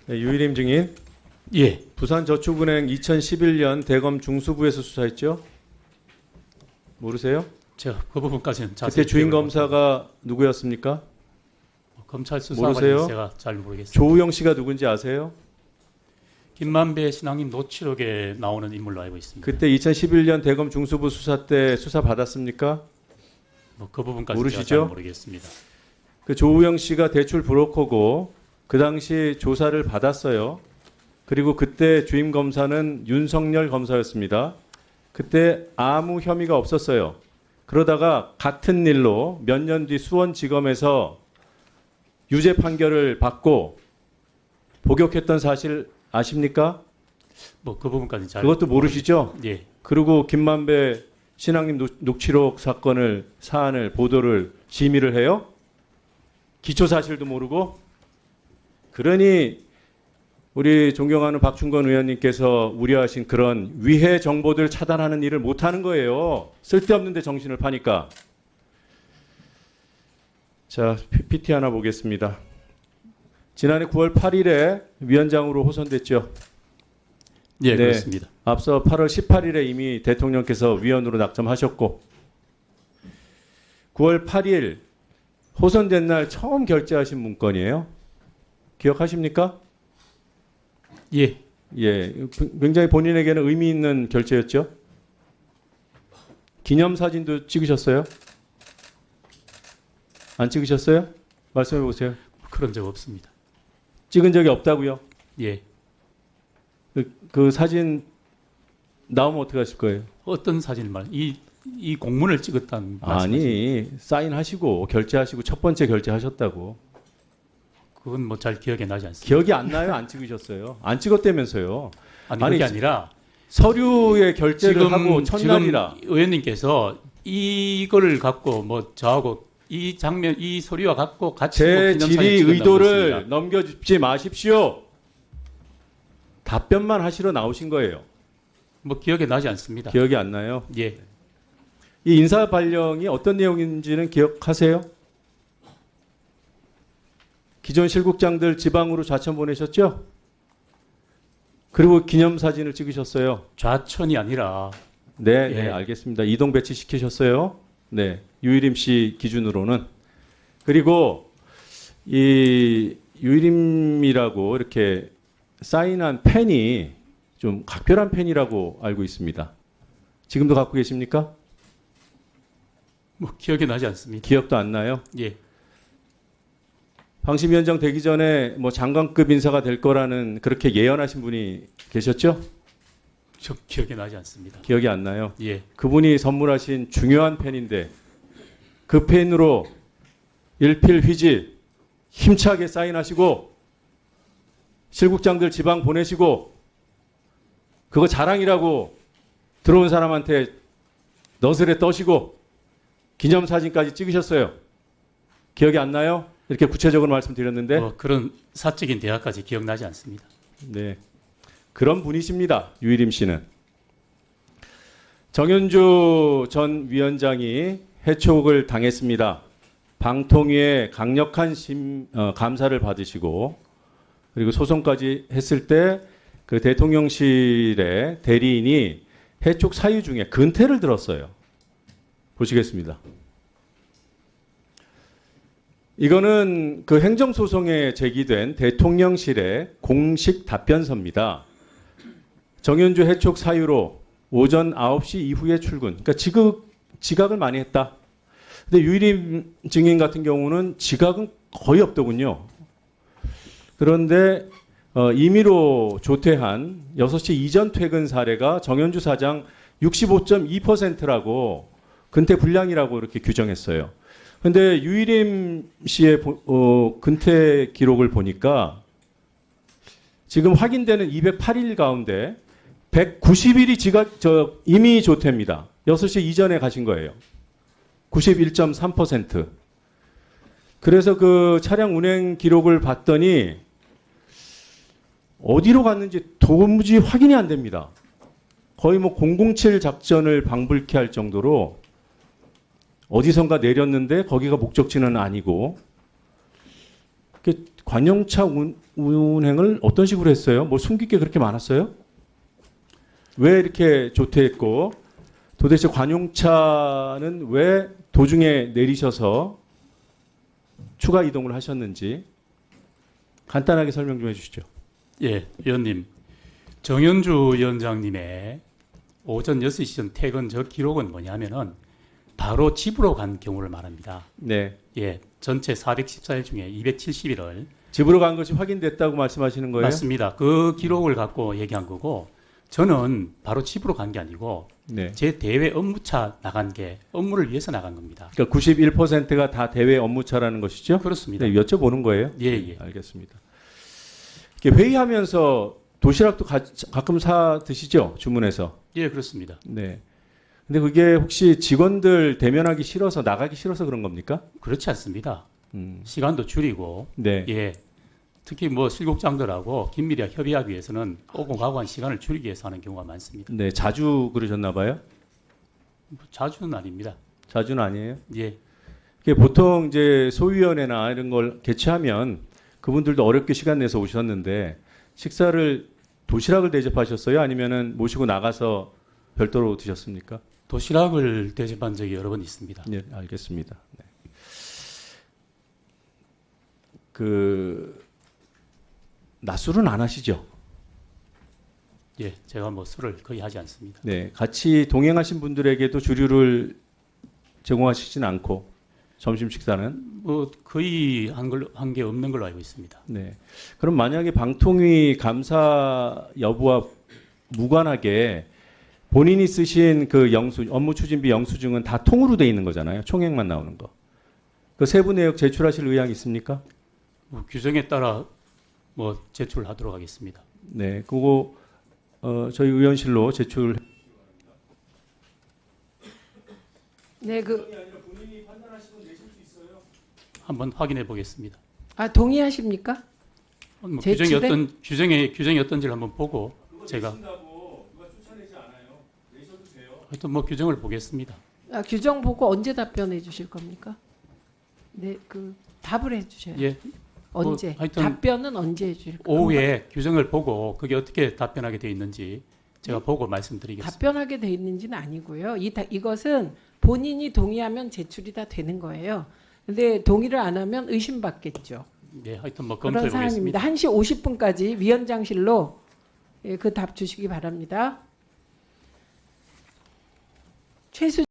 네, 유일임 증인. 예, 부산저축은행 2011년 대검 중수부에서 수사했죠? 모르세요? 제가 그 부분까지는 그때 자세히 주임 기억을 검사가 누구였습니까? 못합니다. 검찰 수사 모르세요? 관련 제가 잘 모르겠습니다. 조우영 씨가 누군지 아세요? 김만배 신앙님 노치록에 나오는 인물로 알고 있습니다. 그때 2011년 대검 중수부 수사 때 수사 받았습니까? 그 부분까지 제가 모르시죠? 잘 모르겠습니다. 그 조우영 씨가 대출 브로커고 그 당시 조사를 받았어요. 그리고 그때 주임 검사는 윤석열 검사였습니다. 그때 아무 혐의가 없었어요. 그러다가 같은 일로 몇 년 뒤 수원지검에서 유죄 판결을 받고 복역했던 사실 아십니까? 그 부분까지 잘 그것도 모르시죠? 예, 그리고 김만배 신앙님 녹취록 사안을 보도를 심의를 해요? 기초 사실도 모르고? 그러니 우리 존경하는 박충건 의원님께서 우려하신 그런 위해 정보들 차단하는 일을 못하는 거예요. 쓸데없는데 정신을 파니까. 자, PT 하나 보겠습니다. 지난해 9월 8일에 위원장으로 호선됐죠. 예, 네. 그렇습니다. 앞서 8월 18일에 이미 대통령께서 위원으로 낙점하셨고 9월 8일 호선된 날 처음 결제하신 문건이에요. 기억하십니까? 예, 예, 굉장히 본인에게는 의미 있는 결제였죠. 기념사진도 찍으셨어요? 안 찍으셨어요? 말씀해 보세요. 그런 적 없습니다. 찍은 적이 없다고요? 예, 그 사진 나오면 어떻게 하실 거예요? 어떤 사진을 이 공문을 찍었다는 말씀이십니까? 아니, 사인하시고 결제하시고 첫 번째 결제하셨다고. 그건 뭐 잘 기억이 나지 않습니다. 기억이 안 나요? 안 찍으셨어요? 안 찍었다면서요? 아니, 아니, 그게 아니라 서류에 결제를 하고 첫날이라. 지금 의원님께서 이거를 갖고 뭐 저하고 이 장면, 이 서류와 갖고 같이 뭐 제 기념사진 질의 찍었다고 의도를 그랬습니다. 넘겨주지 마십시오. 답변만 하시러 나오신 거예요. 뭐 기억이 나지 않습니다. 기억이 안 나요? 예, 이 인사 발령이 어떤 내용인지는 기억하세요? 기존 실국장들 지방으로 좌천 보내셨죠? 그리고 기념사진을 찍으셨어요. 좌천이 아니라 네, 예. 네, 알겠습니다. 이동 배치시키셨어요. 네, 유일임 씨 기준으로는. 그리고 이 유일임이라고 이렇게 사인한 펜이 좀 각별한 펜이라고 알고 있습니다. 지금도 갖고 계십니까? 뭐 기억이 나지 않습니다. 기억도 안 나요? 예, 방심위원장 되기 전에 뭐 장관급 인사가 될 거라는 그렇게 예언하신 분이 계셨죠? 저 기억이 나지 않습니다. 기억이 안 나요? 예, 그분이 선물하신 중요한 펜인데 그 펜으로 일필휘지 힘차게 사인하시고 실국장들 지방 보내시고 그거 자랑이라고 들어온 사람한테 너스레 떠시고 기념사진까지 찍으셨어요. 기억이 안 나요? 이렇게 구체적으로 말씀드렸는데 뭐 그런 사적인 대화까지 기억나지 않습니다. 네, 그런 분이십니다. 유일임 씨는. 정현주 전 위원장이 해촉을 당했습니다. 방통위의 강력한 감사를 받으시고 그리고 소송까지 했을 때 그 대통령실의 대리인이 해촉 사유 중에 근태를 들었어요. 보시겠습니다. 이거는 그 행정소송에 제기된 대통령실의 공식 답변서입니다. 정현주 해촉 사유로 오전 9시 이후에 출근. 그러니까 지각을 많이 했다. 근데 유일임 증인 같은 경우는 지각은 거의 없더군요. 그런데 임의로 조퇴한 6시 이전 퇴근 사례가 정현주 사장 65.2%라고 근태 불량이라고 이렇게 규정했어요. 근데 유일임 씨의 근태 기록을 보니까 지금 확인되는 208일 가운데 190일이 임의 조퇴입니다. 6시 이전에 가신 거예요. 91.3%. 그래서 그 차량 운행 기록을 봤더니 어디로 갔는지 도무지 확인이 안 됩니다. 거의 뭐 007 작전을 방불케 할 정도로 어디선가 내렸는데 거기가 목적지는 아니고 관용차 운행을 어떤 식으로 했어요? 뭐 숨길 게 그렇게 많았어요? 왜 이렇게 조퇴했고 도대체 관용차는 왜 도중에 내리셔서 추가 이동을 하셨는지 간단하게 설명 좀 해주시죠. 예, 위원님. 정현주 위원장님의 오전 6시 전 퇴근 저 기록은 뭐냐면은 바로 집으로 간 경우를 말합니다. 네. 예, 전체 414일 중에 270일을 집으로 간 것이 확인됐다고 말씀하시는 거예요? 맞습니다. 그 기록을 갖고 얘기한 거고 저는 바로 집으로 간 게 아니고 네. 제 대외 업무차 나간 게 업무를 위해서 나간 겁니다. 그러니까 91%가 다 대외 업무차라는 것이죠? 그렇습니다. 네, 여쭤보는 거예요. 예, 예. 알겠습니다. 이렇게 회의하면서 도시락도 가끔 사 드시죠? 주문해서. 예, 그렇습니다. 네. 근데 그게 혹시 직원들 대면하기 싫어서 나가기 싫어서 그런 겁니까? 그렇지 않습니다. 음. 시간도 줄이고 네. 예. 특히 뭐 실국장들하고 긴밀히 협의하기 위해서는 오고 가고 한 시간을 줄이기 위해서 하는 경우가 많습니다. 네, 자주 그러셨나 봐요? 자주는 아닙니다. 자주는 아니에요? 예. 이게 보통 이제 소위원회나 이런 걸 개최하면 그분들도 어렵게 시간 내서 오셨는데 식사를 도시락을 대접하셨어요? 아니면은 모시고 나가서 별도로 드셨습니까? 도시락을 대접한 적이 여러 번 있습니다. 네, 알겠습니다. 네. 그 낮술은 안 하시죠? 예, 제가 뭐 술을 거의 하지 않습니다. 네, 같이 동행하신 분들에게도 주류를 제공하시진 않고 점심 식사는 뭐 거의 한 게 없는 걸로 알고 있습니다. 네. 그럼 만약에 방통위 감사 여부와 무관하게 본인이 쓰신 그 업무 추진비 영수증은 다 통으로 돼 있는 거잖아요. 총액만 나오는 거. 그 세부 내역 제출하실 의향 있습니까? 뭐 규정에 따라 뭐 제출하도록 하겠습니다. 네, 그거 저희 의원실로 제출. 네, 한번 확인해 보겠습니다. 동의하십니까? 뭐 제출에? 규정이 어떤지를 한번 보고 제가 하여튼 뭐 규정을 보겠습니다. 규정 보고 언제 답변해 주실 겁니까? 네, 그 답을 해 주셔야 돼요. 예. 언제? 뭐 하여튼 답변은 언제 해 주실 겁니까? 오후에 규정을 보고 그게 어떻게 답변하게 돼 있는지 제가 보고 말씀드리겠습니다. 답변하게 돼 있는지는 아니고요. 이것은 본인이 동의하면 제출이 다 되는 거예요. 근데 동의를 안 하면 의심받겠죠. 네, 하여튼 뭐 그런 검토해 사안입니다. 보겠습니다. 1시 50분까지 위원장실로 그 답 주시기 바랍니다. 최수